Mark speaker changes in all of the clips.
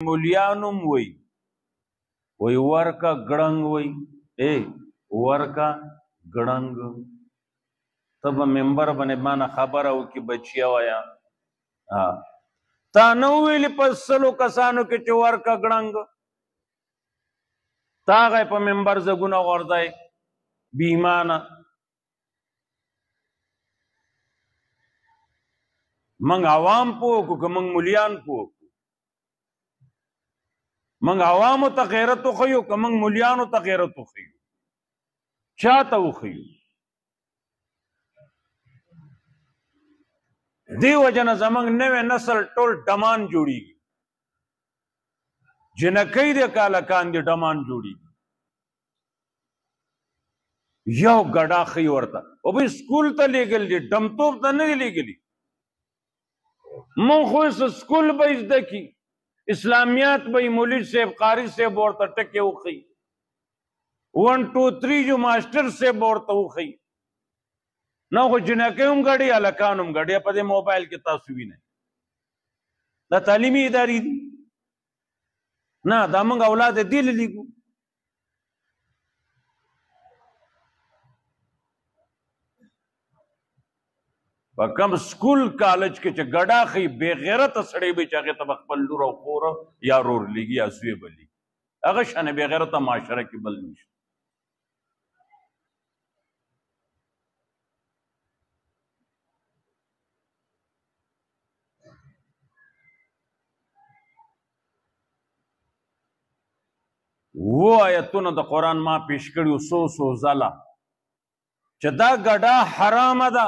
Speaker 1: مولیانم وی ورکا گڑنگ وی ورکا گڑنگ تب ممبر بنے مانا خبر ہو کی بچیا ویا تا نو ویلی پس سلو کسانو کی چو ورکا گڑنگ تا غی پا ممبر زگونا غردائی بیمانا منگ عوام پوکو کہ منگ ملیان پوکو منگ عوامو تا غیرتو خیو کہ منگ ملیانو تا غیرتو خیو چاہتا وہ خیو دی وجہ زمانگ نوے نسل ٹول ڈمان جوڑی گی جنکی دے کالکان دی ڈمان جوڑی گی یو گڑا خیو ورطا او بھی سکول تا لے گل دی ڈمتوب تا نہیں لے گلی من خوش سکول بیز دکی اسلامیات بھئی مولید صاحب قاری سے بورتا ٹکے اخی 1 2 3 جو ماسٹر سے بورتا اخی نو خو جنکے ہم گڑی علکان ہم گڑی پا دے موبائل کی تاسوی نہیں دا تعلیمی اداری دی نا دا منگ اولاد دیل لیگو با کم سکول کالج کے چا گڑا خی بے غیرت سڑے بے چاگے تب اقبل لور و خور یا رور لیگی یا سوی بلی اغشان بے غیرت معاشرہ کی بل نیش وہ آیتون دا قرآن ما پیش کریو سو زالا چا دا گڑا حرام دا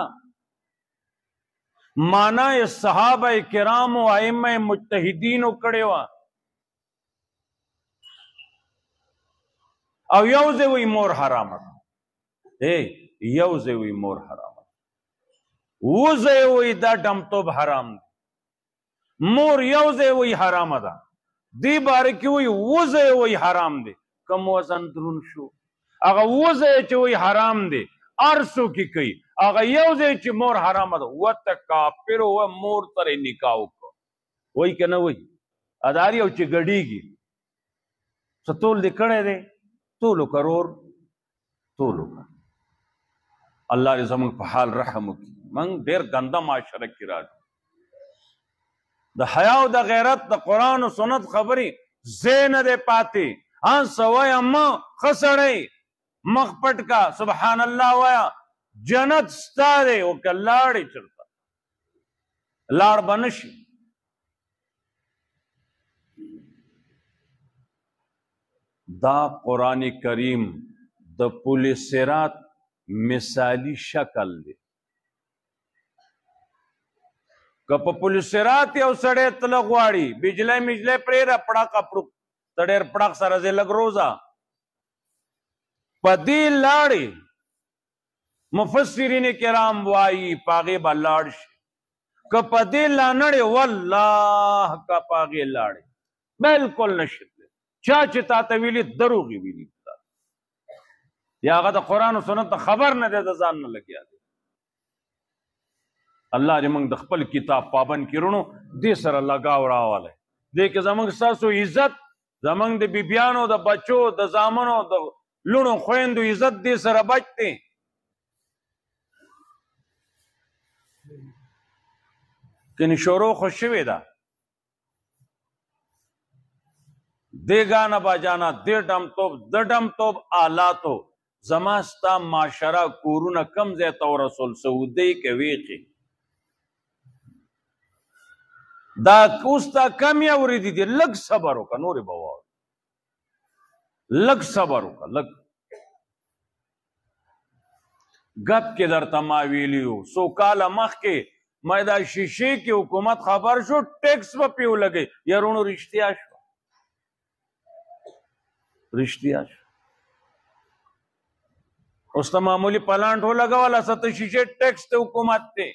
Speaker 1: مانا صحابہ کرام و ائمہ مجتہدین کڑے وا او یوزے وی مور حرام یوزے وی مور حرام وزے وی دا ڈمتوب حرام مور یوزے وی حرام دا دی بارکی وی وزے وی حرام دے کم وزن درون شو اگا وزے چوی حرام دے ارسو کی کئی آگا یوزے چی مور حرام دا وَتَكَافِرُ و مور تر نکاو کو وہی کہ نا وہی اداری او چی گڑی گی ستول دے کڑے دے تولو کرور تولو کر اللہ رضا منگ پہ حال رحمو کی منگ دیر گندہ معاشرہ کی راج دا حیاء دا غیرت دا قرآن و سنت خبری زین دے پاتے ہاں سوائے اما خسڑے مخپٹ کا سبحان اللہ ویا جنت ستا دے وہ کہ لاڑی چلتا لاڑ بنشی دا قرآن کریم دا پل صراط مثالی شکل دے کپ پل صراط یو سڑے تلغواڑی بجلے مجلے پریرہ پڑاک اپڑک تڑیر پڑاک سرزے لگ روزہ پدی لاڑی مفسرین کرام وائی پاگے با لاڑش کہ پدی لانڑے واللہ کا پاگے لاڑے بلکل نشد چاچے تاتویلی دروغی ویلی یا آگا دا قرآن و سنت خبر نہ دے دا زان نہ لگیا دے اللہ جی منگ دا خپل کتاب پابند کی رونو دے سر اللہ گاو راوال ہے دے کہ زمانگ ساسو عزت زمانگ دے بیبیانو دا بچو دا زامنو دا لونو خویندو عزت دے سر بچتے کنی شورو خوشوی دا دے گانا با جانا دے ڈم توب آلاتو زماستا معاشرہ کورونا کم زیتا و رسول سعودی کے ویقی دا کوستا کم یا وریدی دی لگ صبرو کا نوری بوار لگ صبرو کا لگ گپ کے در تماویلیو سو کالا مخ کے مائدہ شیشے کی حکومت خبر شو ٹیکس پا پیو لگے یا رونو رشتیا شو اس تا معمولی پلانٹ ہو لگا والا ستا شیشے ٹیکس تے حکومت تے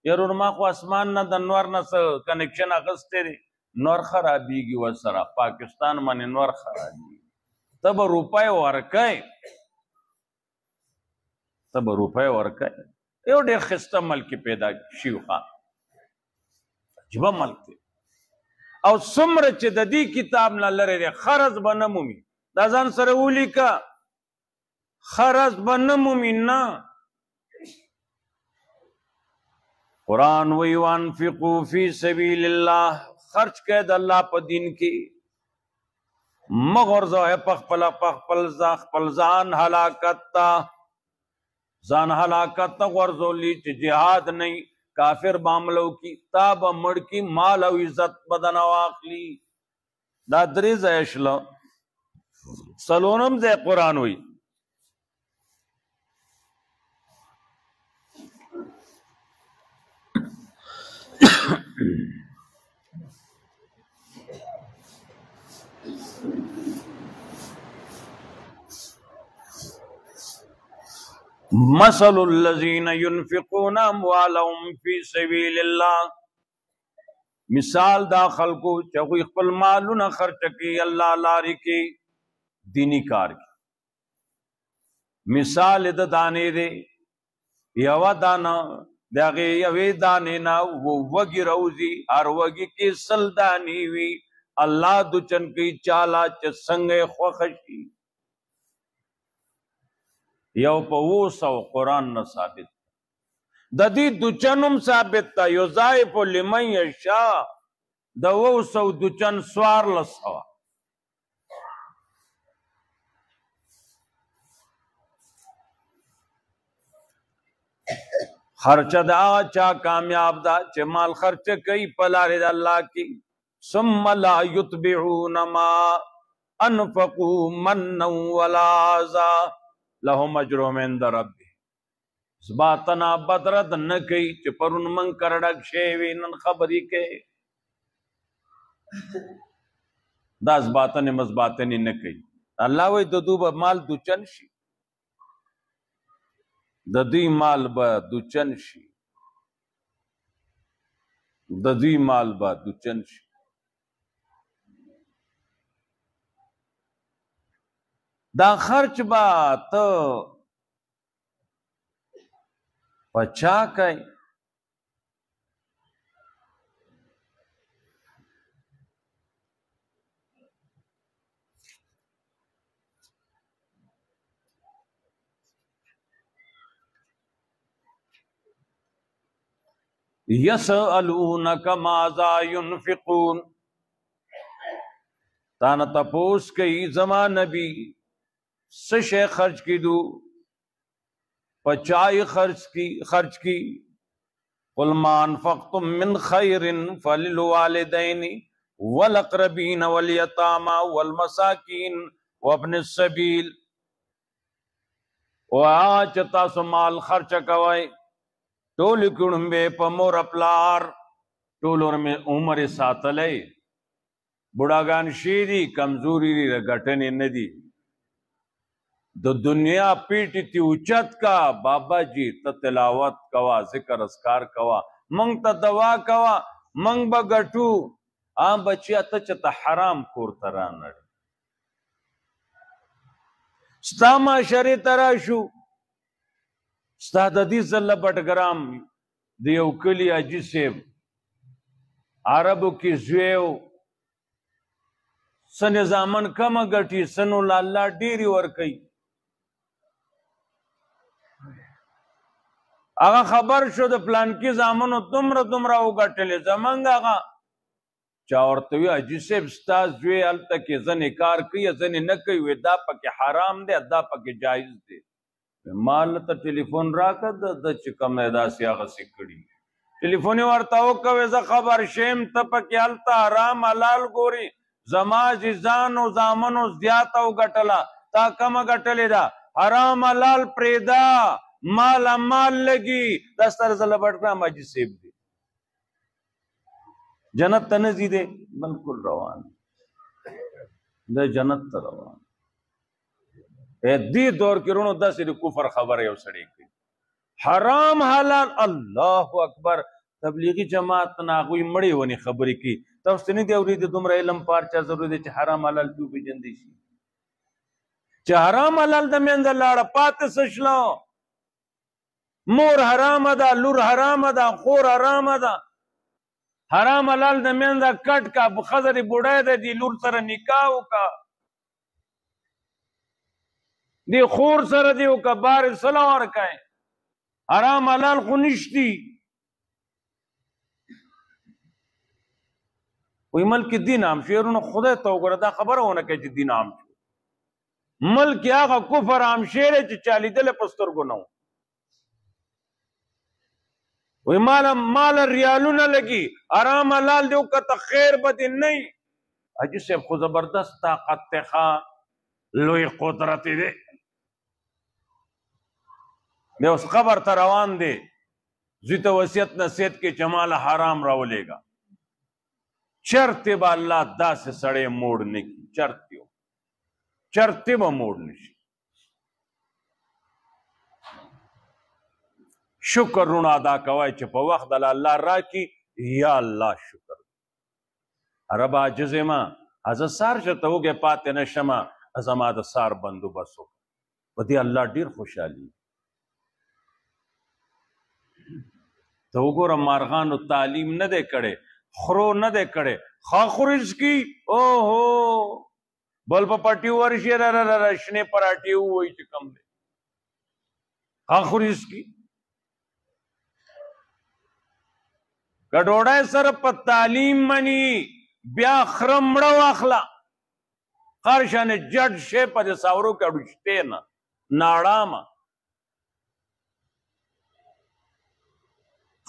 Speaker 1: یا رونو ما خو اسمان نا دنوار نا سا کنیکشن اغسطے دے نور خرابی گی وسرا پاکستان مانی نور خرابی تب روپے ورکای یو ډیر خسته ملک پیدا شیو خان عجیبه ملک دی او څومره چې د دې کتاب نه لرې دی خرڅ به نه مومي دا ځان سره ولیکه خرڅ به نه مومي نه قرآن وی وانفقوا فی سبیل الله خرچ کړئ د الله په دین کې مه غورځوئ خپل ځان هلاکت ته ځان هلاکت ته غورځولي چې جهاد نه کافر باملو کی تا به مړ کی مال او عزت بدن واخلي دا درې ځایه شله څلورم ځای قرآن وی مثل الذين ينفقون اموالهم في سبيل الله مثال دا خلقو چې خپل مالونه خرچ کوي الله لارې کې دینی کار کې مثال د دانې دی یوه دانه د هغې یوې دانې نه وږي روزي هر وږي کې سل دانې وي الله دوچن کوي چاله چې څنګه یې خوښه شي یو په 200 قرآن نه ثابت د دې دوچنم ثابت تا یضاعف لمن یشاء د 200 دوچن 1400 خرچه دا چا کامیاب دا چې مال خرچه کوي په لارې د الله کې ثم لا یتبعون ما انفقوا منا ولا اذى لهم اجرهم عند ربهم زباتنا بدرد نه کوي چې پرون من کرډک شوی نن خبرې کوي دا زباتنې مزباتنې نه کوي الله وایي د دوی به مال دوچن شي د دوی مال به دوچن شي د دوی مال به دوچن شي دا خرچ با ته پچا کوي یسألونک ماذا ينفقون تانا تپوس کئی زمان نبی سشے خرچ کی دو پچائی خرچ کی قل ما انفقتم من خیر فللوالدین والاقربین والیتاما والمساکین وابن السبیل آج تاسو مال خرچ کوئی ټول کړمبه په مور پلار ټول ورمه عمر ساتلې بډاګان شيري کمزوري رګټنې ندي د دنیا پیټي تی اوچت کا بابا جی ته تلاوت کوا ذکر اسکار کوا مونږ ته دوا کوا مونږ به ګټو عام بچیا ته چته حرام کور ترانړ ستا معاشره تراشو ستا د دې زله بټګرام د یو کلی اجي صاحب عربو کې زویو څه نظامن کمه ګټي څه نو الله ډېرې ورکوي هغه خبر شو د پلانکي زامنو دومره وګټلې زمونږ هغه چا ورته وي اجي صاحب ستا زوی هلته کې ځنې کار کوي ځنې نه کوي وی دا پکې حرام دی دا پکې جایز دی مال ته ټلیفون راکړه د چې کوم دی داسې هغسې کړي ټلیفون یې ورته وکوې زه خبر شیم ته پکې هلته حرام حلال ګوري زما عزیزانو زامنو زیاته وګټله تا کمه ګټلې ده حرام حلال پرېږده مال لګي دا ستر زله بټګرام حاجي صاحب دی جنت ته نه ځي دی بلکل روان د جنت ته روان دې دور کې رونو داسې د کفر خبره یو سړی کوي حرام حلال الله اکبر تبلیغي جماعت نه هغوی مړې ونې خبرې کوي تاسو ته نه دی اورېدی دومره علم پارچا ضروري دی چې حرام حلال پې وپېژندی شي چې حرام حلال د منځه لاړه پاتې څه شله مور حرامه ده لور حرامه ده خور حرامه ده حرام حلال د منځه کټ کا ښځه دې بوډۍ ده دې لور سره نکاح وکړه دې خور سره دې وکړه بار صله ورکړئ حرام حلال خو نشتی وی ملک دین عام شو یارونه خدای ته وګوره دا خبره ونه کوي چې دین عام شو ملک هغه کفر عام شعر چې چا لیدلی په سترګو نه وی مال ریالونه لګي حرام حلال دې وکړه خیر به دې نه وي حاجي صاحب خو زبردست طاقت دی لوی قدرت دی بیا اوس قبر ته روان دی زوی ته وصیت نصیحت کې چې ماله حرام راولېږه چرته به الله داسې سړی موړ نه کړي چرته به موړ نه شي شکرونه ادا کوئ چې په وخت دله الله راکړي یا الله شکر رب عاجز یم زه سار شته وږی پاتې نه شمه زما د سار بندوبست وکړه په دې الله ډېر خوشحالي ته وګوره مارغانو تعلیم نه دی کړی خرو نه دی کړی ښه رزقي اوهو بل په پټي ورشي شنې پراټې ووایي چې کم دی ښه رزقي که ډوډۍ سره په تعلیم مني بیا خره مړه واخله هر شانې جډ شی په دې ساورو کې اډوشتې نه ناړامه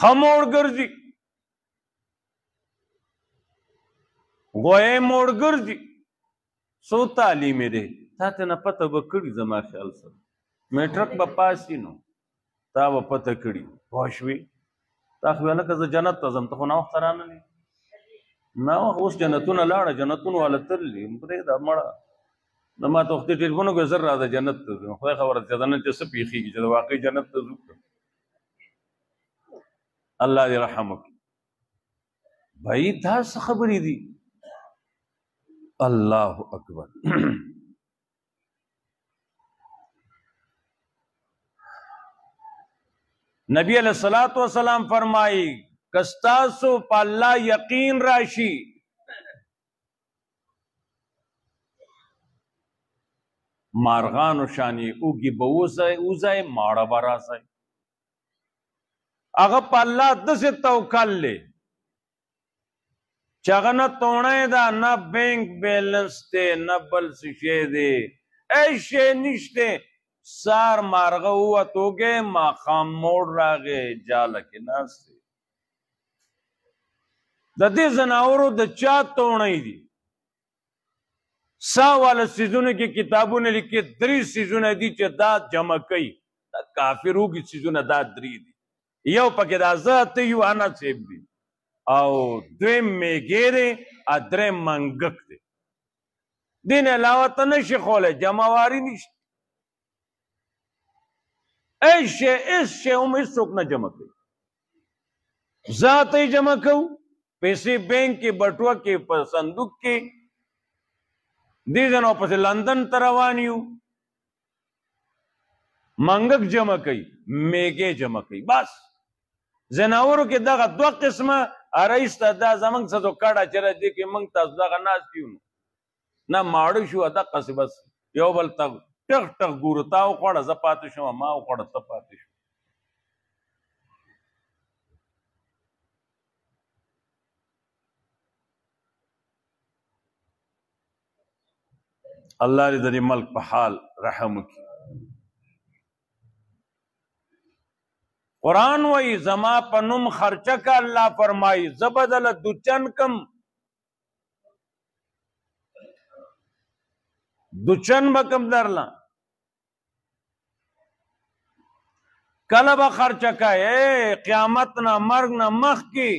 Speaker 1: ښه موړ ګرځي غوی موړ ګرځي څو تعلیم یې دی تا ته نه پته به کړي زما خیال سره میټرک به پاس وي نو تا به پته کړي پوه شوې تا خو هلکه زه جنت ته ځم ته خو ناوخته رانلې ناوخت اوس جنتونه لاړه جنتونو والا تللي پرېږده مړه نه ما ته وختي ټلیفون وکړې زر راځه جنت ته ځو خدای خبره چې نن چې څه پېښېږي چې د واقعي جنت ته ځو الله دې رحم وکړي بھائی دا څه خبرې دي الله اکبر نبی علیہ الصلوۃ والسلام فرمائی کستاسو په الله یقین راشي مارغانو شانی اوږي به وځئ ماړه به راسئ هغه په الله داسې توکل دی چې هغه نه توڼی ده نه بینک بیلنس دی نه بل څه شی دی هیڅ شی نشته سار مارغه ووتوږې ماښام موړ راغې جاله کې ناست دی د دې ځناورو د چا توڼی دي سا والا سیزونو کې کتابونه لیکي 3 سیزونه دي چې دا جمع کوي دا کافر وږي سیزونه دا 3 دي یو پکې دا زه ته یو انا صاحب دي او دویم میږی دی دریم منګک دی دې نه علاوه ته نشي خولی جمعواري نشته هیڅ شی هم هېڅوک نه جمع کوي ذاته یې جمع کوو پیسې بینک کې بټوه کې په صندوق کې دې ځنو پسې لندن ته روان یو منګک جمع کوي میږی جمع کوي بس ځناورو کې دغه 2 قسمه رئیس ته دا زمونږ څه تو کډه چې دی کې موږ تاسو دغه ناست یو نه ماړه شو دقسې بس یو بل ته ټغ ټغ ګورو تا وخوړه زه پاتې شوم ما وخوړه ته پاتې شو الله دې د دې ملک په حال رحم وکړي قرآن وی زما په نوم خرچه کا الله فرمایي زه به دله دوچن کم دوچن به کم درله کله به خرچه کوې قیامت نه مرګ نه مخکې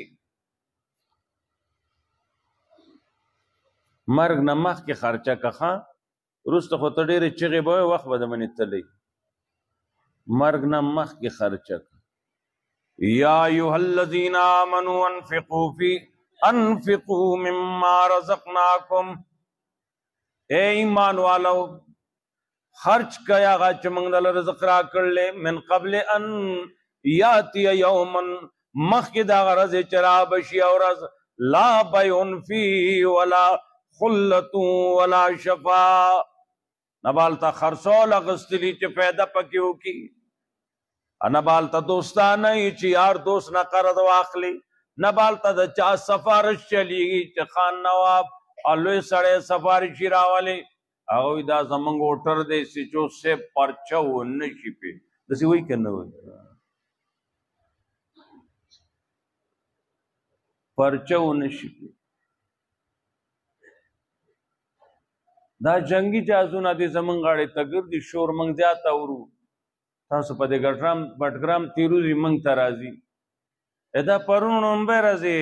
Speaker 1: مرګ نه مخکې خرچه که ښه وروسته خو ته ډېرې چغې به وایې وخت به د منې تللی مرګ نه مخکې خرچه که یا ایها الذین آمنوا انفقوا مما رزقناکم اے ایمان والو خرچ کیا هغه چې موږ دله رزق راکړلی من قبل ان یاتی یوما مخکې د هغه ورځې چې رابشي او ورځ لا بیع فیه ولا خلة ولا شفاء، نه به هلته خرڅول اخیستلي چې فایده پکې وکړي، نه به هلته دوستانه وي چې یار دوست نه قرض واخلي، نه به هلته د چا سفارش چلیږي چې خان نواب او لوی سړی سفارشي راولي، هغوی دا زمونږ هوټر دی سیچو صاحب پرچه ونه شي پې، داسې وایي که نه وایي؟ پرچه ونه شي پې. دا جنگي جهازونه دي زمونږ غاړې ته ګرځي، شور موږ زیات اورو، تاسو په دې بټګرام تیروزي موږ ته راځي. دا پرون نومبر راځي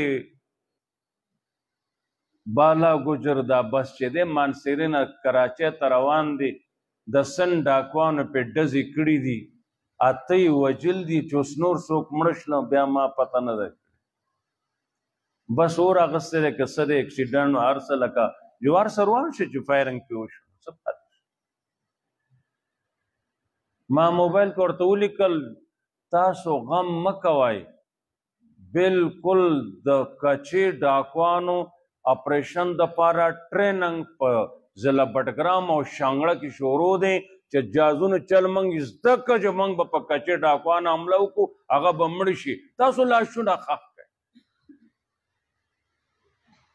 Speaker 1: بالا ګجر دا بس چې دی مانسیرې نه کراچۍ ته روان دی، د سن ډاکوانو پې ډزې کړي دي، اته یې وجل دي چې اوس نور څوک مړه شله بیا ما پته نه ده کړې. بس اور اخیستی دی که څه دی اکسیډنټ هر څه لکه جوار سره روان شو چې فایرنګ پې وشو. څه پته ما موبایل کې ورته ولیکل تاسو غم مه کوئ، بالکل د کچې ډاکوانو اپریشن دپاره ټریننګ په ضلع بټګرام او شانګړه کې شروع دی چې جازونو چل موږ زده کړه چې موږ به په کچې ډاکوانو حمله وکړو، هغه به مړ شي، تاسو لاشونه ښخ کړئ.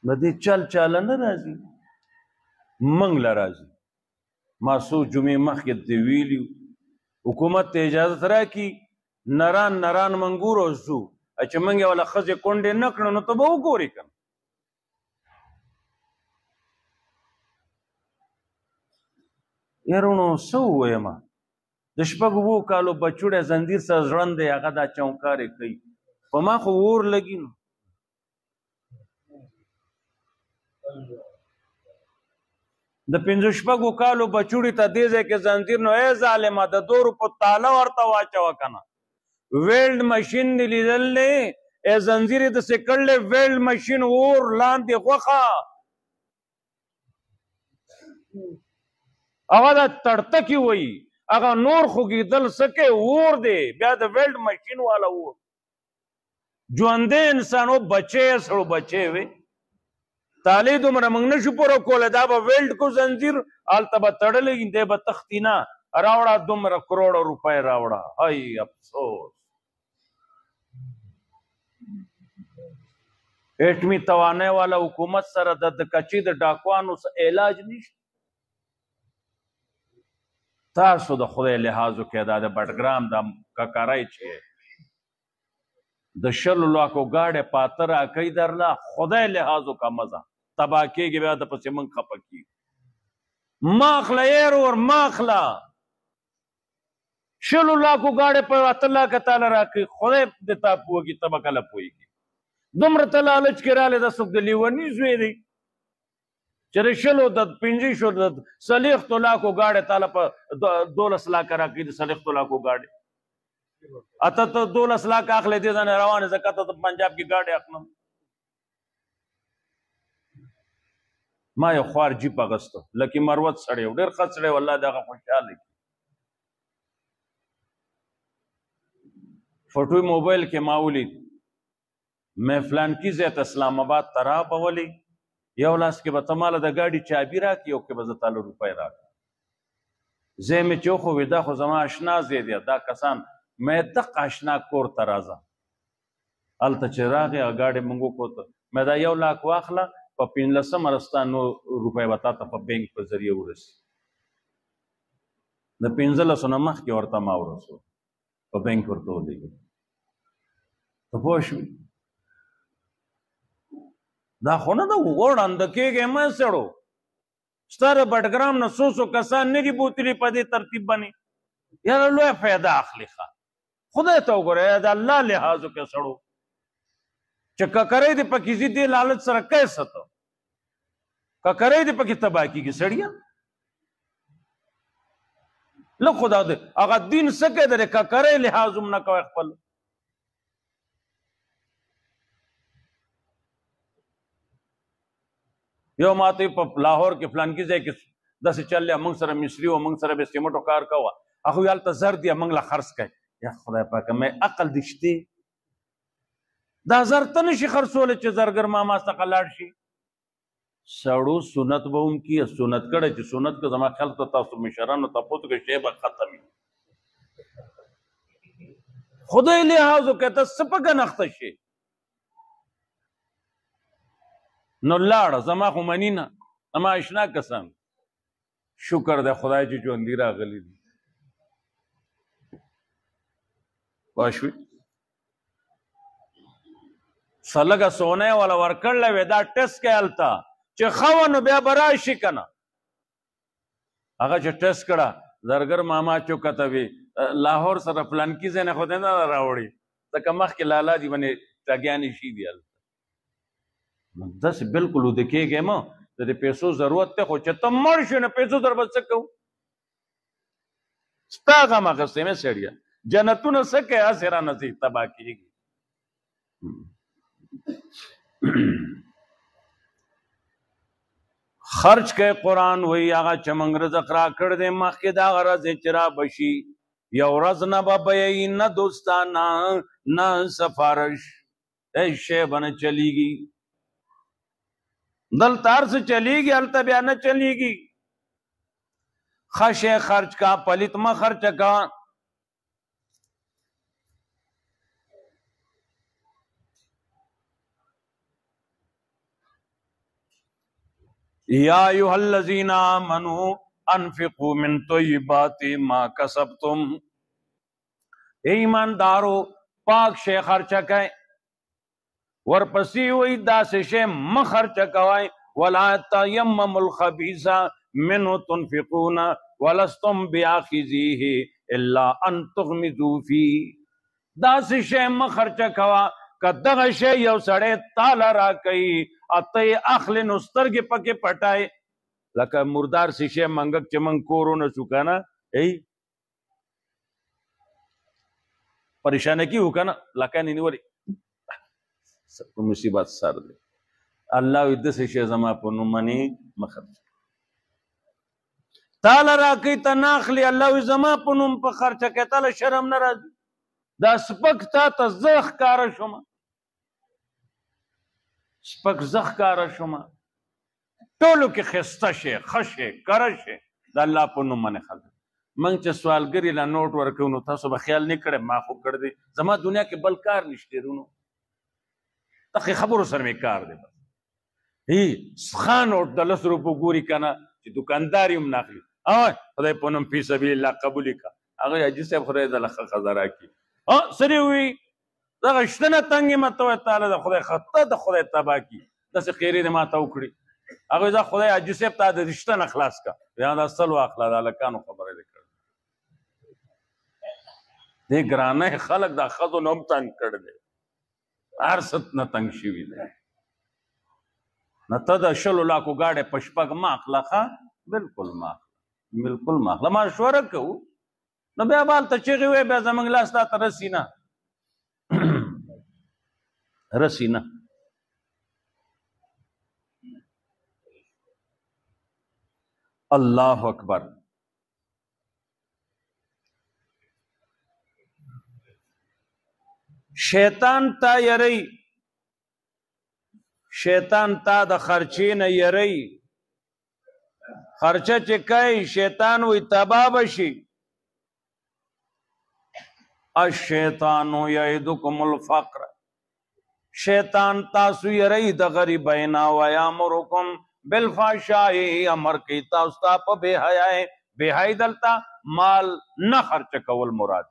Speaker 1: د دې چل چاله نه راځي، موږ له راځي. ما څو جمعې مخکې دې ویلي حکومت ته اجازت راکړي نران نران موږ ګورو ځو، چې موږ یې وله ښځې کونډې نه کړو نو ته به وګورې که نه. یارونو څه ووایم، د شپږو اوو کالو بچوړی زنځیر سره ژړند دی، هغه دا چونکارې کوي، په ما خو اور لګي نو. د پنځه شپږو کالو بچوړي ته دې ځای کې زنځیر نو ای ظالمه د 2 روپو تاله ورته واچوه که نه. ویلډ مشین دې لیدلی ای زنځیر یې داسې کړلی ویلډ مشین اور لاندې غوښه هغه دا تړتکي وایي، هغه نور خوږېدل څه کوي اور دی، بیا د ویلډ مشین والا اور. ژوندی انسان و بچی یې سړو بچی وې تالې دومره موږ نشو پوره کولی، دا به ویلډ کو زنځیر هلته به تړلی دی به تښتي نه، راوړه دومره کروڑه روپۍ راوړه. هی افسوس، ایټمي توانای والا حکومت سره د کچې د ډاکوانو علاج نشته. تاسو د خدای لحاظ وکړئ، دا د بټګرام دا ککری چې د 20 لاکو ګاډۍ پاته راکوي درله، خدای لحاظ وکړه مزه تباه کېږي، بیا د پسې موږ خفه کېږو. ما اخله یې ور ما اخله 20 لاکو ګاډۍ په 8 لاکه تاله راکوي، خدای د تا پوهېږي ته به کله پوهېږي. دومره ته لالچ کې رالی دا څوک د لیوني زوی دی چې د 20 د 50 د 40 لاکو ګاډۍ تاله په 12 لاکه راکوي، د 40 لاکو ګاډۍ اته ته 12 لاکه اخلی دې ځانې روانې زه کته ته پنجاب کې ګاډۍ اخلم. ما یو خوار جیپ اغسته لکي مروت سړی و، ډېر ښه سړی و، الله د هغه خوشحاله کړي. فوټوی موبایل کې ما ولید مې فلانکي ځای ته اسلام آباد ته رابولې، یو لاس کې به ته ماله د ګاډي چابي راکړي، یو کې به زه تاله روپۍ راکړم. ځای مې چې وخووې دا خو زما اشنا ځای دی، دا کسان مې دقه اشنا کور ته راځه. هلته چې راغې هغه ګاډۍ موږ وکوته، مې دا 1 لاک واخله په 15 رستا نور روپۍ به تا ته په بینک په ذریعه ورسي. د 15 نه مخکې ورته ما ورسو په بینک ورته ولېږه. ته پوه شوې دا خو نه ده وړاندې کېږې مه سړو، ستا د بټګرام نه څو کسان نه دي بوتلي په دې ترتیب باندې، یاره لویه فایده اخلي. ښه خدای ته وګوره، د الله لحاظ وکړه سړو چې ککری دې پکې ځي دې لالچ سره کوې څه ته، ککری دې پکې تباه کېږي سړیه. لږ خو دا هغه دین څه کوي د ککری لحاظ هم نه کوئ خپل. یو ماته په لاهور کې فلانکي ځای کې داسې چللی موږ سره مصري و، موږ سره به سیمټو کار کوه، هغوی هلته زر دي موږ له خرڅ کوي. یا خدای پاکه مې عقل دې شتې دا زر ته نشي خرڅولی چې زرګر ماما څخه لاړ شي. سړو سنت به هم کي سنت کړی چې سنت که زما خیال ته تاسو مشرانو تپوس کې شی به ختم وي. خدای لحاظ وکړه ته څه په ګنښته شي نو لاړه زما خو مني نه زما اشنا کسان شکر دی خدای چې ژوندي راغلي دي. پوه شوې څه لږه سونه یې والا ورکړلی وې دا ټسټ کوي هلته چې ښه وه نو بیا به راشي که نه. هغه چې ټسټ کړه زرګر ماما چوکته وي لاهور سره پلانکي ځای نه خو دی نه راوړي ځکه مخکې لالا جي باندې ټګیانې شي دي هلته. نو داسې بلکل وده کېږې مه د دې پیسو ضرورت دی خو چې ته مړ شو نو پیسو در به څه کوو ستا غم اخیستی مې سړیه جنتونه څه کوې هسې رانه ځي تباه کېږي. خرچ کوي قرآن وایي هغه چې موږ رزق راکړ دی مخکې د هغه ورځې چې رابشي یو ورځ نه به بیایي نه دوستانه نه سفارش هیڅ شی به نه چلیږي. دلته هر څه چلیږي هلته بیا نه چلیږي. ښه شی خرچ کا پلیت مه خرچه کا. یا ایها الذین آمنوا انفقوا من طیبات ما کسبتم ایماندارو پاک شی خرچه کوئ ورپسې وایي داسې شی مه خرچه کوئ ولا تیمموا الخبیث منه تنفقون ولستم بآخذیه الا ان تغمضوا فیه. داسې شی مه خرچه کوه که دغه شی یو سړی تاله راکوي او ته یې اخلې نو سترګې پکې پټای لکه مردار شیشې منګک چې موږ کورونه شو که نه پریشانه کي وو که نه لکانې نیولې په مصیبت سر دی. الله وایي داسې شی زما په نوم باندې مه خرڅ تاله راکوي ته نه اخلي الله وایي زما په نوم په خرچه کوې تاله شرم نه راځي دا سپک تا ته زه ښکاره شومه سپک زه ښکاره شومه ټولو کې ښایسته شی ښه شی کره شی د الله په نوم باندې خرڅ. موږ چې سوالګري له نوټ ورکوو نو تاسو به خیال نه کړی ما خو کړ دی زما دنیا کې بل کار نشته رونو دغې خبرو سره مې کار دی ښه نوټ د 10 روپو ګوري که نه چې دوکاندار یې هم نه اخلي خدای په نوم فی سبیل الله قبول یې کړه هغه حاجي صاحب خدای دله ښه ښځه راکړي سړي وي دغه شته نه تنګ یې مته وایي تعالی د خدای خطه د خدای تباه کړي داسې خیرې دې ماته وکړي هغوی دا خدای حاجي صاحب تا د رشته نه خلاص کړه یا دا سل واخله د هلکانو خبره دې کړه دې ګرانه خلک دا ښځو نه هم تنګ کړ دی هر څه نه تنګ شوي دی نه ته د 100 لاکو ګاډی په شپږ مه اخله ښه بلکل مه اخله بلکل مه اخله مشوره کوو نو بیا به هلته چغې وایي بیا زموږ لاس تا ته رسي نه رسي نه. الله اکبر. شیطان تا یری شیطان تا د خرچې نه یری خرچه چې کوي شیطان وی تباه بشي. الشیطان یعدکم الفقر شیطان تاسو یری د غریبینا ویامرکم بالفحشاء امر کوي تاسو ته په بے حیاي بے حیاي دلته مال نه خرچ کول مراد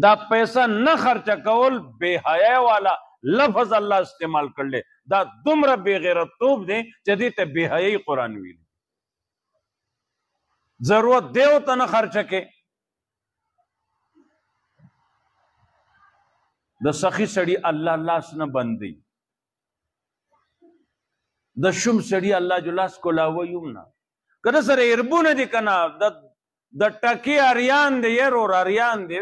Speaker 1: دا پیسہ نه خرچ کول بے حیاي والا لفظ الله استعمال کړل دا دومره بے غیرتوب دی چې دې ته بے حیاي قرآن ویل ضرورت دیو ته نه خرچ کې د سخی سړی الله لاس نه بندي د شوم سړی الله جو لاس کولاوه یم نه که د سره اربونه دي که نه د ټکي اریان دی یر اور اریان دی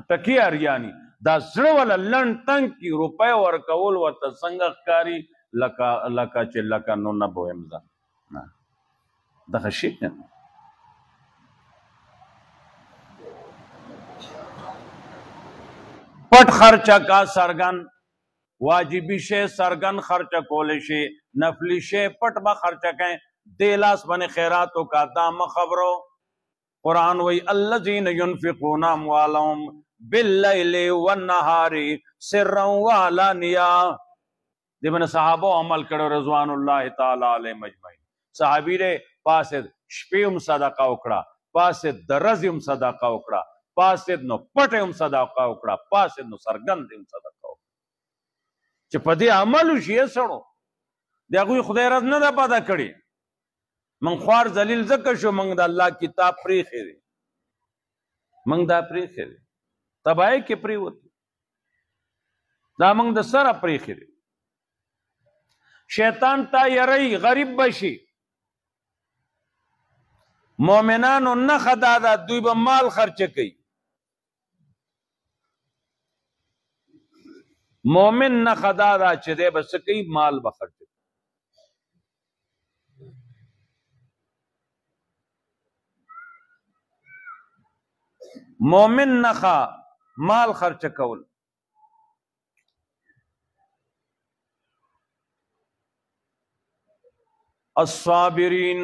Speaker 1: ټکي اریانی دا زړه والا لنډ تنګ کي روپۍ ورکول ورته څنګه ښکاري لکه چې لکه نو نه بویم زه دغه شي پټ خرچه کا سرګن واجبی شی سرګن خرچه کول شي نفلی شی پټ به خرچه کئ دې لاس باندې خیراتو کا دا مخبرو قرآن وی الذین ينفقون اموالهم باللیل والنهار سرا وعلانیہ دې باندې صحابه عمل کړو رضوان الله تعالی علیهم اجمعین صحابی ره پاسه شپې هم صدقه وکړه پاسه درز هم صدقه وکړه پاسه نو پټ هم صدقه وکړه پاسه نو سرګند هم صدقه وکړه چې په دې عمل شي سړو د هغوی خدای رض نه ده پیدا کړي من خوار ذلیل ځکه شو موږ د الله کتاب پرېښی دی موږ دا پرېښی دی تباهۍ کې پرېوتو دا موږ د سره پرېښی دی شیطان تا یری غریب بشي مؤمنانو نښه دا ده دوی به مال خرچه کوي مومن نښه دا ده چې دی به څه کوي مال به خرچه کوي مومن نښه مال خرچه کول الصابرین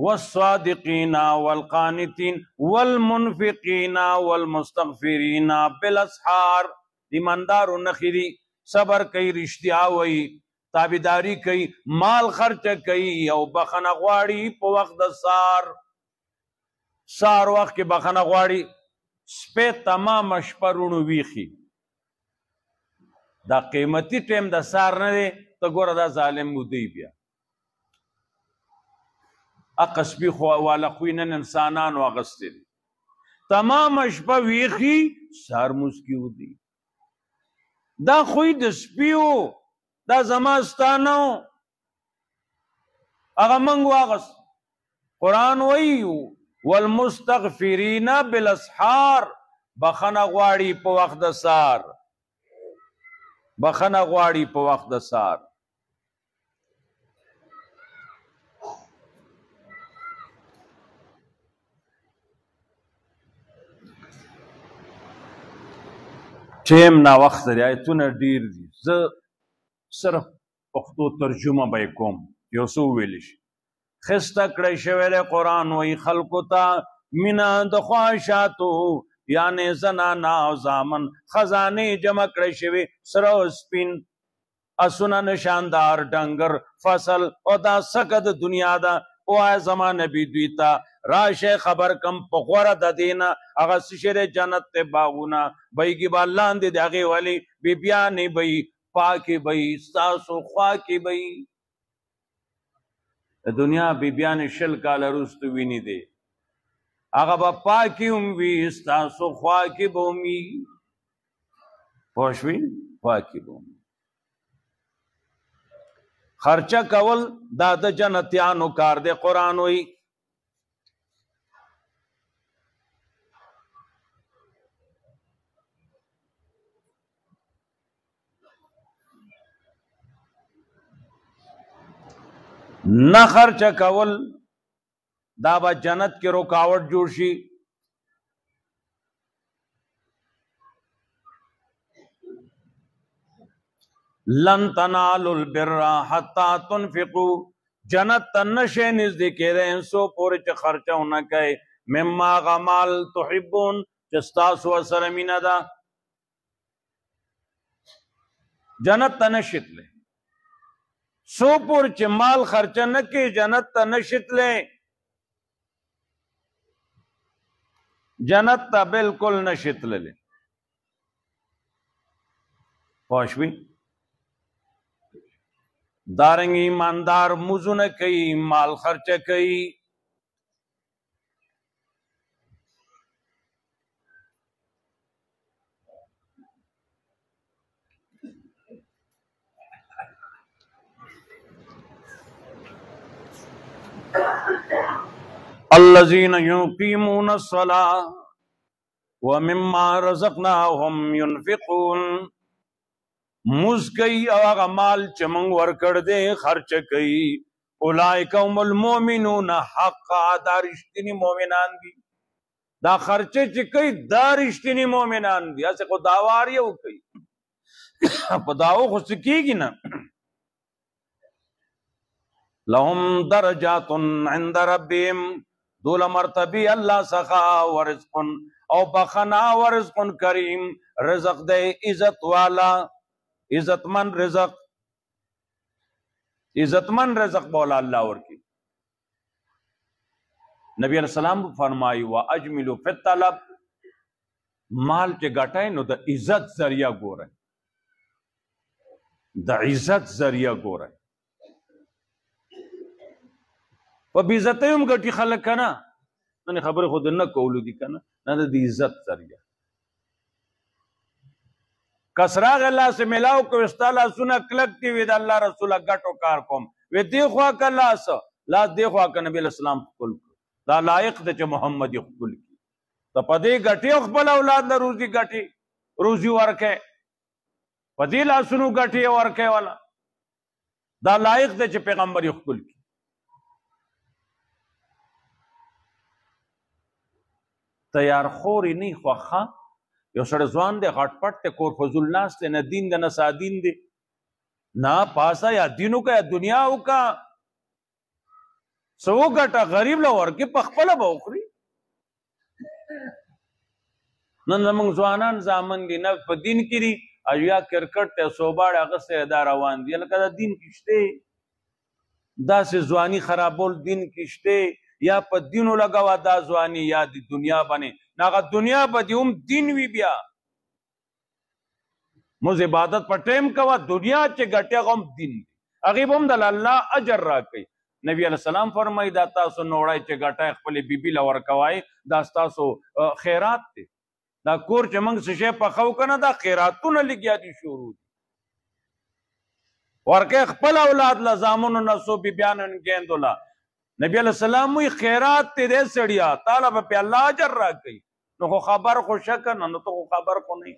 Speaker 1: والصادقین والقانتین والمنفقین والمستغفرین بالاسحار ایماندارو نخی دی صبر کئی رشتیا وئی تابیداری کئی مال خرچ کئی او بخنه غواړي په وخت د سار وخت کې بخنه غواړي سپې تمام شپه رونو ویخي دا قیمتي ټیم د سار نه دی ته ګوره دا ظالم مودی بیا اقسبی والا خوی نن انسانانو اغسطی دی تمام شپه ویخی سار مسکی دی دا خوی د سپیو دا زماستانو اغا منگو آغس قرآن وی والمستغفرین بالاسحار بخنه غواړي په وخت د سار بخنه غواړي په وخت د سار چیم نا وخت دی آیتونه ډیر دي زه صرف پښتو ترجمه به کوم یو څه وویلی شي خسته کړی شوی دی قرآن وایي خلکو ته مینه د خواهشاتو یعنې زنانه او زامن خزانې جمع کړی شوي سره او سپین اسونه نشاندار ډنګر فصل او دا سکه د دنیا ده وایه زما نبي دوی ته راشه خبر کم په غوره د دینه هغه څه چې دی جنت ته باغونه بیږي به لاندې د هغې ولې بیبیانې به یي پاکې به یي ستاسو خوا کې به یي د دنیا بیبیانې 20 کاله وروسته ویني دی هغه به پاکې هم وي ستاسو خوا کې به هم وي پوه شوې خوا کې به هم خرچه کول دا د جنتیانو کار دی قرآن وایي نه خرچه کول دا به جنت کې رکاوټ جوړ شي لن تنالوا البر حتى تنفقوا جنت ته نشئ نږدې کېدی څو پورې چې خرچه ونه کوئ مما هغه مال تحبون چې ستاسو ورسره مینه ده جنت ته نشئ تللی سو پور چې مال خرچه نه کې جنت ته نشئ تللی جنت ته بالکل نشئ تللی پوه شوې دارنګ ایماندار مزونه کوي مال خرچه کوي الذين يقيمون الصلاة ومما رزقناهم ينفقون موز کوي او هغه مال چې موږ ورکړ دی خرچه کوي اولئک هم المؤمنون حقا دا رښتیني مؤمنان دي دا خرچه چې کوي دا رښتینی مؤمنان دي. هسې خو داوار یو کوي په داو خو څه کېږي نه. لهم درجات عند ربهم دوله مرتبی الله څخه ورزق او بخنا ورزق کریم رزق دی عزت والا عزتمن رزق بولا الله ورکی. نبی علیہ السلام فرمائی واجملوا فی الطلب مال چې ګټای نو د عزت ذریعہ ګورئ په بې عزتۍ هم ګټي خلک که نه نن خبرې خو د نه کولو دي که نه د عزت ذریعہ. کس راغی الله سے ملاو کوي ستا لاسونه کلک دي وي د الله رسوله ګټو کار کوم وی دې خوا که لاس دې خوا که نبي علیه السلام ښکل کړو دا لایق ده چې محمد یې ښکل کړي. ته په دې ګټې او خپل اولاد له روزي ګټې روزي ورکوې په دې لاسونو ګټې ورکوې والا دا لایق ده چې پیغمبر یې ښکل کړي. تیار خوري نه خوښه یو سړی ځوان دی غټ پټ دی کور فضول ناست دی نه دین دی نه سادین دی نه پاسه یا دین وکړه یا دنیا وکړه څه وګټه غریب له ورکې په خپله به وخوري. نن زموږ ځوانان زامن دي نه په دین کې دي او یا کرکټ ته سوباړ اغوستی دا روان دي لکه دا دین کې شته داسې ځواني خرابول دین کې شته یا په دینو لګوه دا ځواني یا د دنیا باندې هغه دنیا به دې هم دین وي بیا موږ عبادت په ټیم کوه دنیا چې ګټې هغه هم دین دی هغې به هم د الله اجر راکوي. نبی علیہ السلام فرمایي دا تاسو نوړی چې ګټی خپلې بیبي له ورکوئ دا ستاسو خیرات دی. دا کور چې موږ څه شی پخو که نه دا خیراتونه لګیا دي شروع دي ورکوئ خپل اولاد له زامنو نه څو بیبیانو ګیندو له. نبی علیہ السلام وی خیرات تی دے سڑیا تالا با پی اللہ اجر را کئی نو خو خبر خو شکن نو تو خو خبر خو نہیں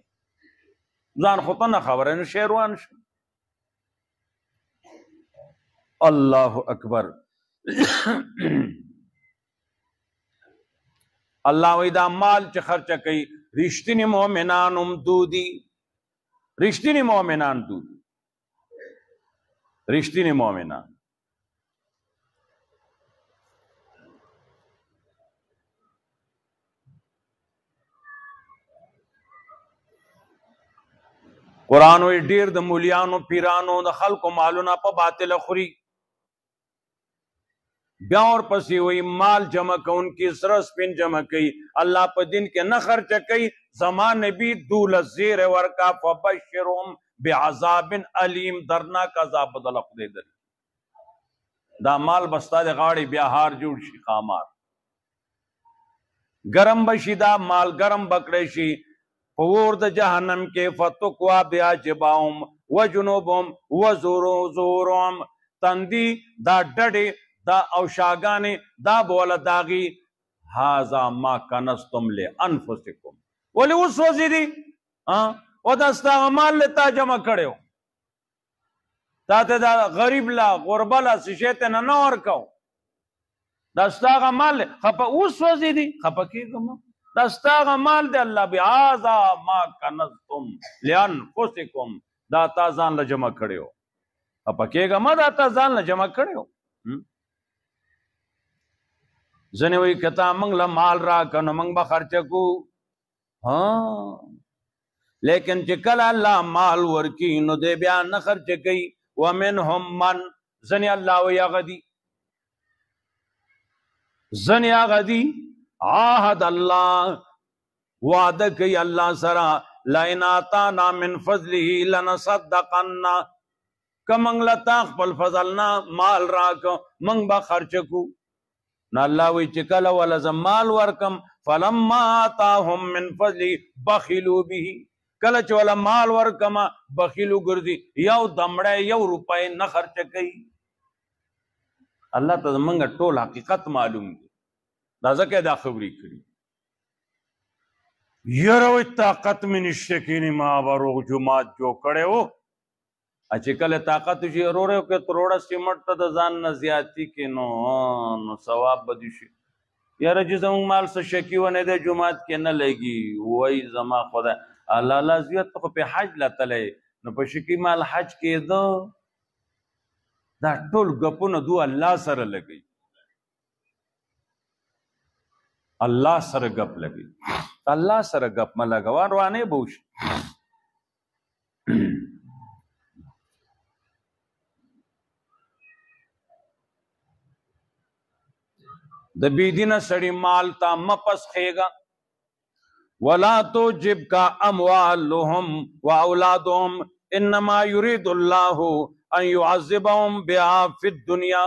Speaker 1: زان خو تا نا خبر ہے نو شیروان شو. اللہ اکبر. اللہ وی دا مال چی خرچ کئی رشتینی مومنانم دودی رشتینی مومنان دودی رشتینی مومنان. قرآن وی ډیر د مولیانو پیرانو د خلکو مالونه په باطل خوري بیا ورپسې وی مال جمع کوونکي سره سپین جمع کوي الله په دین کې نه خرچه کوي زما نبی دوله زیر ورکا فبشرهم بعذاب علیم درناک عذاب بدله خدای درکړي. دا مال بستا د غاړې بیا هار جوړ شي خامار ګرم بشي دا مال ګرم بکړی شي اور د جهنم کې فتقوا بیا جباهم وجنوبهم وزورهم تندی دا ډډې دا او شاګانې دا بوله داغي هذا ما کنستم لانفسکم ولې اوس وزیدي او دا ستا مال له تا جمع کړی تا ته دا غریب لا غربه لا څه شی ته نه ورکو دا ستا مال خپه اوس وزیدي خپه کېږم دا ستا مال دی الله بهذا ما کنزتم لانفسکم دا تا ځان له جمع کړی و خپه کېږه ما دا تا ځان له جمع کړی و. ځینې وایي که تا موږ له مال راکړه نو موږ به خرچه کوو لیکن چې کله الله مال ورکي نو دی بیا نه خرچه کوي. ومنهم من ځینې الله وایي هغه دي ځینې هغه دي عهد الله وعده کوي الله سره لئن آتانا من فضله لنصدقن که موږ له تا خپل فضل نه مال راکړو موږ به خرچه کوو. نو الله وایي چې کله وله زه مال ورکم فلما آتاهم من فضله بخلوا به کله چې وله مال ورکمه بخیلو ګرځي یو دمړی یو روپۍ نه خرچه کوي. الله ته زموږ ټول حقیقت معلوم دی دا ځکه دا خبرې کړي. یاره وایي طاقت مې نشته کینې ما به روغ جومات جوړ کړی و چې کله طاقت شي ورور یو کې تروړه سیمټ ته د ځان نه زیاتي کې نو ثواب به دې شي یاره چې زموږ مال څه شکی ونه دی جومات کې نه لګي وای زما خدای الله الله زیات خو په حج لتلی نو په شکی مال حج کېده دا ټول ګپونه دو الله سره لګي الله سره ګپ لګي الله سره ګپ ما لګوا روانه بوش د بيدینه سړی مال تا مپس خېګا ولا توجب کا اموالهم واولادهم انما يريد الله ان يعذبهم بها في الدنيا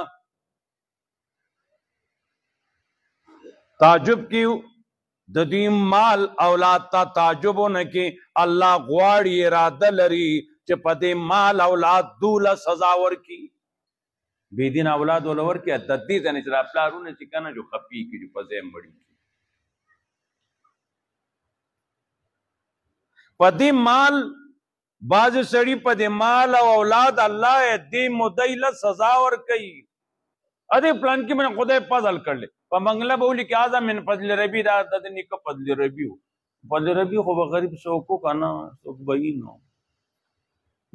Speaker 1: تعجب کیو د دې مال اولاد تا تعجب نه کی الله غواړي اراده لري چې په دې مال اولاد دوله سزا ورکي بيدین اولاد ولور کې د دې ځنې چې خپلارونه چې کنه جو خپي کی په ځای مړي په دې مال باز سړی په دې مال او اولاد الله دې مدعی سزا ور کوي ادي پلان کې من خدای فضل کړل په منګله بولی کې اعظم من فضل ربی دا د نیک فضل ربی فضل ربی خو غریب سوکو کنه سوک بینو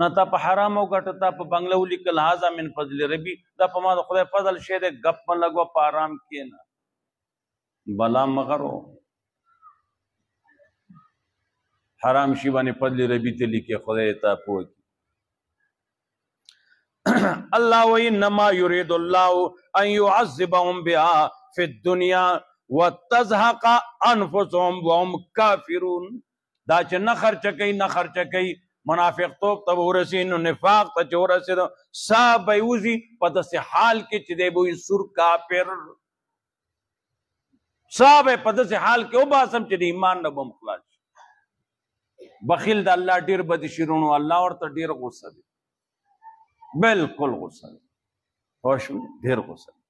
Speaker 1: نه تا په حرام او ګټه تا په بنگله ولیکل هاذا من فضل ربی دا په ما د خدای فضل شه دې غپ من لګو په آرام کې نه بلا مغرو حرام شی باندې فضل ربی ته لیکي خدای ته پوي الله وانما يريد الله ان يعذبهم بها في الدنيا وتزهق انفسهم وهم كافرون دا چې نه خرچ کوي نه خرچ کوي منافق توب تب ورسی نو نفاق تا چه ورسی نو سا بیوزی پا دس حال کی چی دے بوئی سر کافر سا بے پا دس حال کی او باسم چی دے ایمان نبم خلاص بخیل دا اللہ دیر بدی شیرونو اللہ ورطا دیر غصہ دے بالکل غصہ دے خوش میں دیر غصہ دے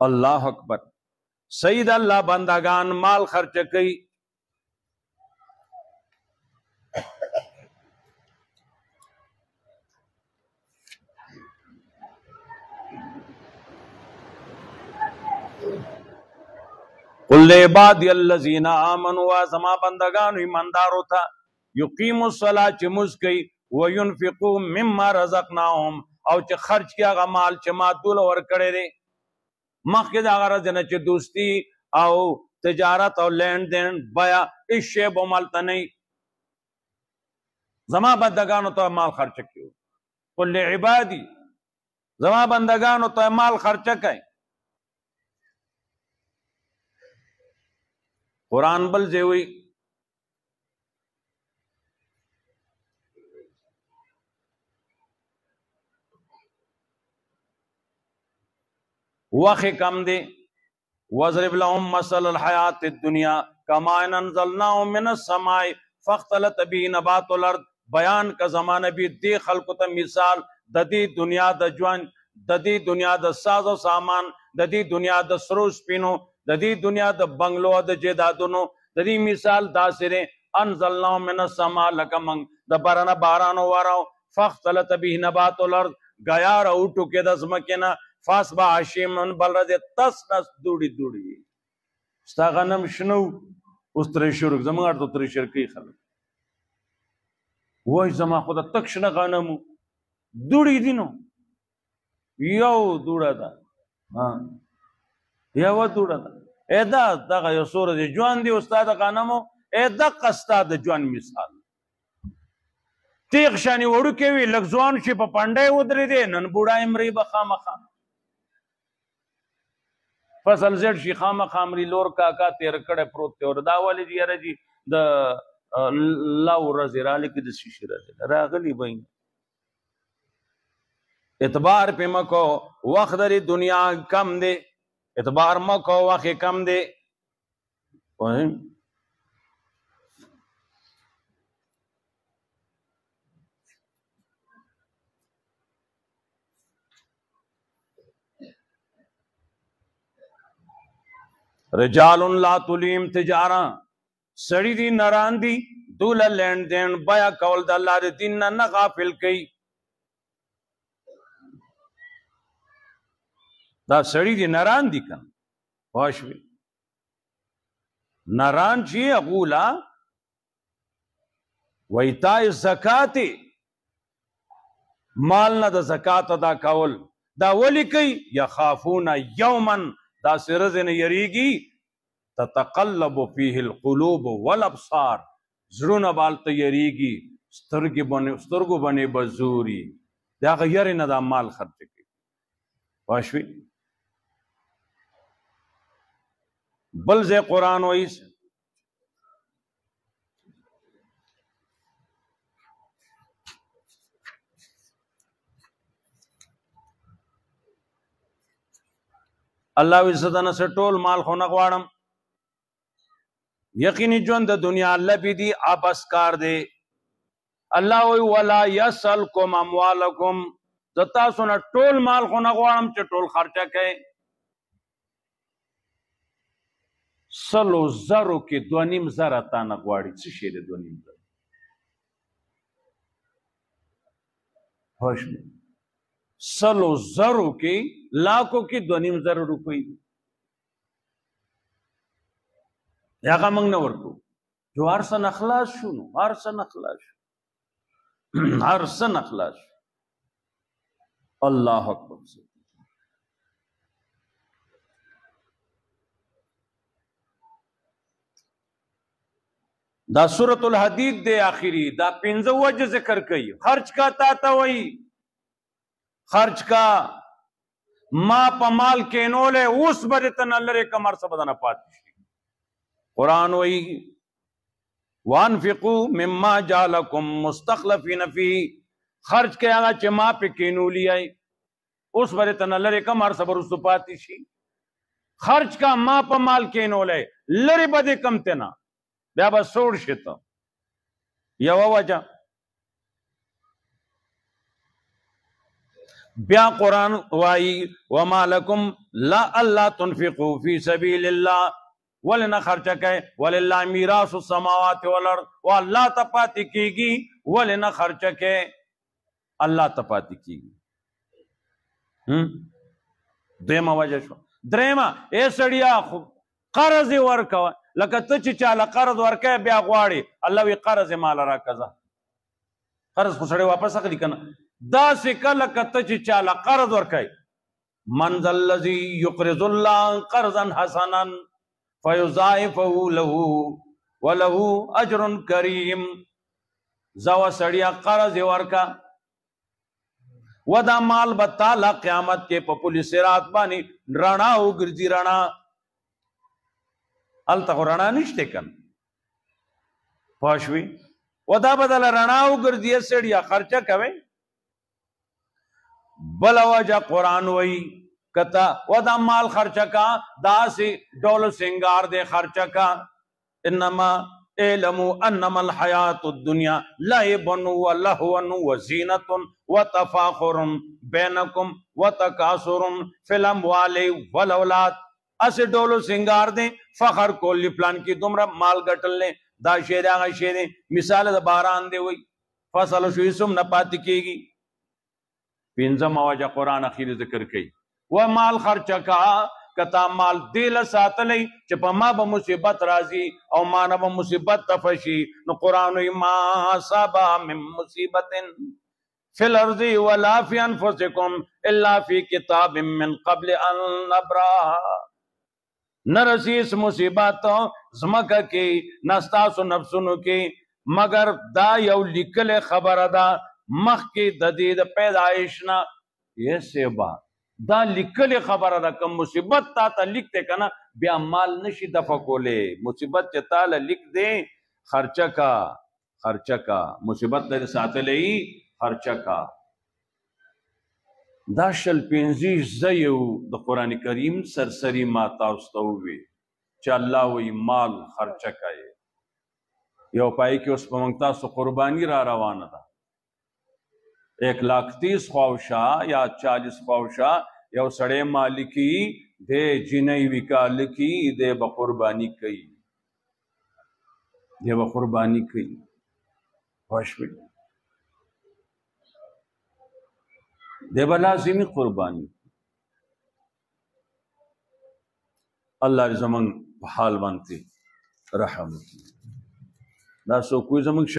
Speaker 1: اللہ اکبر سید اللہ بندگان مال خرچ کئی قل عبادی الذین آمنوا زما بندگانو ایماندارو تھا یقیموا الصلاة چه مز کئی وینفقوا مما رزقناهم او چه خرچ کیا غا مال چه ما دول ورکڑے دے مخ کے دا غرض دینا چه دوستی او تجارت او لین دین بیا اس شیب و مالتا نہیں زما بندگانو تو مال خرچ کیو قل عبادی زما بندگانو تو مال خرچ کئی قرآن بل زیوی وخی کم دے وَاضْرِبْ لَهُمْ مَثَلَ الْحَيَاةِ الدُّنْيَا كَمَاءٍ أَنزَلْنَاهُ مِنَ السَّمَاءِ فَاخْتَلَطَ بِهِ نَبَاتُ الْأَرْضِ بیان کا زمانہ بھی دی خلق تا مثال ددی دنیا دا جوان ددی دنیا دا ساز و سامان ددی دنیا دا سروس پینو ددی دنیا دا بنگلو دا جیدادونو ددی مثال دا سرے انزلناو من السماء لکمنگ دا برانا بارانو وراو فاختلط به نبات الارض گیا راوٹو کے دزمکینا فاسبا عشیمن بلرد تس نس دوڑی دوڑی ستا غنم شنو اس تری شرک زمانگار تو تری شرکی خلق وای زما خدا تک شنه غنمو دوڑی دینو یو دوڑا دا یو دوڑا دا ایدا دغه یو سور دی جوان دی استاد غنمو ایدا قستا د جوان مثال تیغ شانی وړو کې وی لګ ځوان شي په پانډای ودرې دی نن بوډا امري بخامخه فصل زړ شي خامخه امري لور کاکا تیر کړه پروت ته ور دا والی دی رجی د الله ورځ را لیک د شیشه راغلی بین اعتبار په مکو وخت لري دنیا کم دی اعتبار مکو وخت کم دی رجال لا تلیم تجارا سڑی دی نران دی دولا لین دین بیا کول دا اللہ دی دین نا غافل کئی دا سړی دي نران دي کنه پوه شوې نران چې اغولا وایتاء الزکات مال نه د زکات ادا کول دا ولی کوي یخافون یوما دا سرز نه یریږي تتقلب فيه القلوب والابصار زړونه بالته یریږي سترګو باندې بزوري دا غیر نه دا مال خرچ کوي واښوي بل ځای قرآن وایي الله وی زدن سے ټول مال خو نه غواړم یقیني ژوند د دنیا لبی دی ابس کار دی الله وی ولا یسلکم اموالکم د تاسو نه ټول مال خو نه غواړم چې ټول خرچه کړئ سلو زرو کې 2.5 زره تا نه غواړي څه شی دی 2.5 زره خوش سلو زرو کې لاکھوں کې 2.5 زره روپۍ هغه موږ نه ورکو جو هر څه نه خلاص شو نو هر څه نه خلاص شو هر څه نه خلاص شو الله اکبر دا سورۃ الحدید دے آخری دا 15 وجه ذکر کئی خرچ کا تا وئی خرچ کا ما پا مال کینولے اس برتن اللہ رے کمر سبدنا پاتی قرآن وئی وانفقو مما جالکم مستخلفین فی خرچ کے آگا چے ما پہ کینولی آئی اس برتن اللہ رے کمر سبر اس پاتی شی خرچ کا ما پا مال کینولے لری بدے کم تینا بیا با سوڑ شتا یو وجہ بیا قرآن وائی وما لکم لا اللہ تنفقو فی سبیل اللہ ولنا خرچہ کہے وللہ میراث السماوات والارض واللہ تپاتی کی گی ولنا خرچہ کہے اللہ تپاتی کی گی دیمہ وجہ شو دریمہ اے سڑیا قرض ورکا لکه ته چې چاله قرض ورکوې بیا غواړي الله وی قرض یې ماله راکړه قرض خو سړی واپس اخلي که نه داسې کله که ته چې چاله قرض ورکوې من ذا الذي يقرض الله قرضا حسنا فيضاعفه له وله اجر کریم زوا سړیا قرض یې ورکا و دا مال به تعالی قیامت کې په پل صراط باندې رڼا وګرځي رڼا التا رڼا نشته کن پښوی ودا بدل رڼا وګرځي سړیا خرچه کوي بل وجه قرآن وئی کتا ودا مال خرچه کا داسی ډول سنگار دے خرچه کا انما اعلموا انما الحیات الدنیا لعب ولهو وزینۃ وتفاخر بینکم وتکاثر فی الاموال والاولاد اسے ڈولو سنگار دیں فخر کولی پلان کی دمرا مال گٹل لیں دا شیر آگا شیریں مثال دا باران دے ہوئی فصل شوی سم نپاتی کی گی پینزم آواجہ قرآن اخیر ذکر کی وہ مال خرچہ کہا کتا مال دیل ساتلی چپا ما با مصیبت رازی او مانا با مصیبت تفشی نو قرآن ما صابا من مصیبت فی الارض ولا فی انفسکم الا فی کتاب من قبل ان نبراها نرسیس مصیبت زمکہ کی نستاسو نفسونو کی مگر دا یو لکل خبر دا مخ کی ددید پیدائشنا یہ سیبا دا لکل خبر دا کم مصیبت تا تا لکھتے کنا بیا مال نشی دفکو لے مصیبت چتا لکھ دے خرچہ کا مصیبت دے ساتھ لے خرچہ کا دا شل پینزی زیو دا قرآن کریم سرسری ما تاستووی چا اللہ وی مال خرچہ کئے یو پائی کہ اس پا منگتا سو قربانی را روانا دا 130 خواوشا یا 40 خواوشا یو سڑے مالکی دے جنہی وکالکی دے با قربانی کئی خوشوی دے با لازمی قربانی الله دې زمونږ په حال باندې رحم وکړي. دا څوک وایي زمونږ